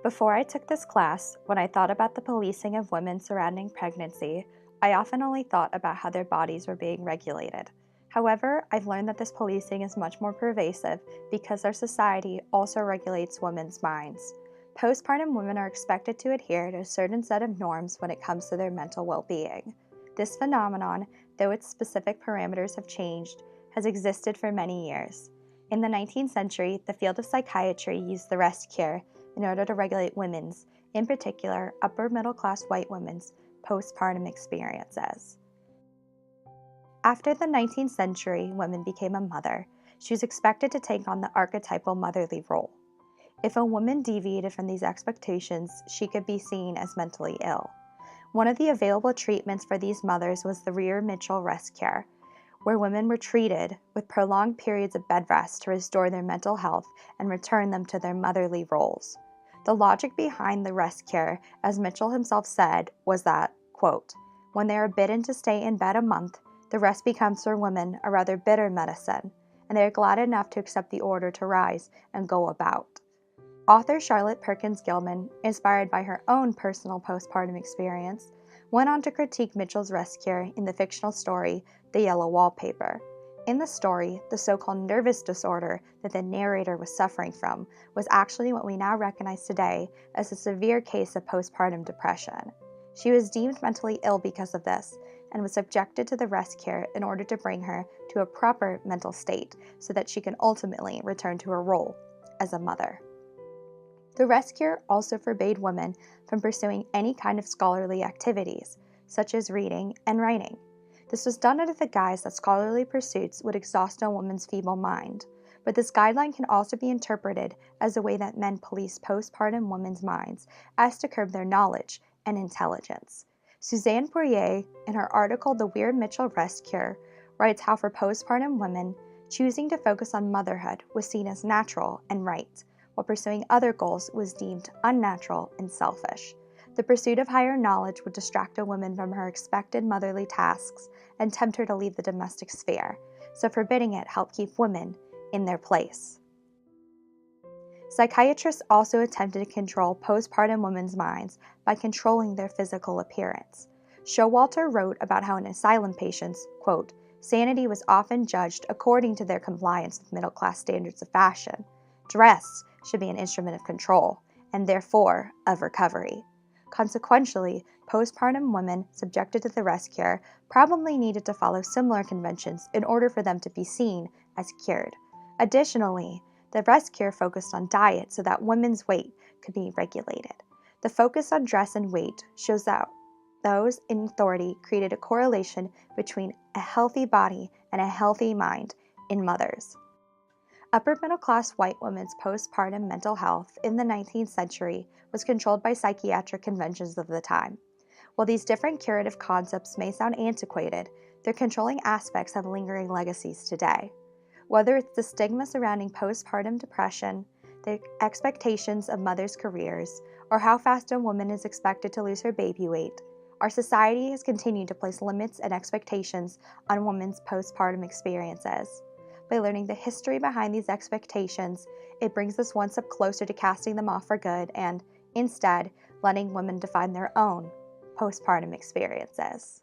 Before I took this class, when I thought about the policing of women surrounding pregnancy, I often only thought about how their bodies were being regulated. However, I've learned that this policing is much more pervasive because our society also regulates women's minds. Postpartum women are expected to adhere to a certain set of norms when it comes to their mental well-being. This phenomenon, though its specific parameters have changed, has existed for many years. In the 19th century, the field of psychiatry used the rest cure in order to regulate women's, in particular upper middle class white women's, postpartum experiences. After the 19th century, women became a mother. She was expected to take on the archetypal motherly role. If a woman deviated from these expectations, she could be seen as mentally ill. One of the available treatments for these mothers was the Rear-Mitchell rest care, where women were treated with prolonged periods of bed rest to restore their mental health and return them to their motherly roles. The logic behind the rest cure, as Mitchell himself said, was that, quote, when they are bidden to stay in bed a month, the rest becomes for women a rather bitter medicine, and they are glad enough to accept the order to rise and go about. Author Charlotte Perkins Gilman, inspired by her own personal postpartum experience, went on to critique Mitchell's rest cure in the fictional story The Yellow Wallpaper. In the story, the so-called nervous disorder that the narrator was suffering from was actually what we now recognize today as a severe case of postpartum depression. She was deemed mentally ill because of this and was subjected to the rest cure in order to bring her to a proper mental state so that she can ultimately return to her role as a mother. The rest cure also forbade women from pursuing any kind of scholarly activities, such as reading and writing. This was done under the guise that scholarly pursuits would exhaust a woman's feeble mind, but this guideline can also be interpreted as a way that men police postpartum women's minds as to curb their knowledge and intelligence. Suzanne Poirier, in her article The Weir-Mitchell Rest Cure, writes how for postpartum women, choosing to focus on motherhood was seen as natural and right, while pursuing other goals was deemed unnatural and selfish. The pursuit of higher knowledge would distract a woman from her expected motherly tasks and tempt her to leave the domestic sphere, so forbidding it helped keep women in their place. Psychiatrists also attempted to control postpartum women's minds by controlling their physical appearance. Showalter wrote about how in asylum patients, quote, sanity was often judged according to their compliance with middle-class standards of fashion. Dress should be an instrument of control, and therefore of recovery. Consequentially, postpartum women subjected to the rest cure probably needed to follow similar conventions in order for them to be seen as cured. Additionally, the rest cure focused on diet so that women's weight could be regulated. The focus on dress and weight shows that those in authority created a correlation between a healthy body and a healthy mind in mothers. Upper middle class white women's postpartum mental health in the 19th century was controlled by psychiatric conventions of the time. While these different curative concepts may sound antiquated, their controlling aspects have lingering legacies today. Whether it's the stigma surrounding postpartum depression, the expectations of mothers' careers, or how fast a woman is expected to lose her baby weight, our society has continued to place limits and expectations on women's postpartum experiences. By learning the history behind these expectations, it brings us one step closer to casting them off for good and, instead, letting women define their own postpartum experiences.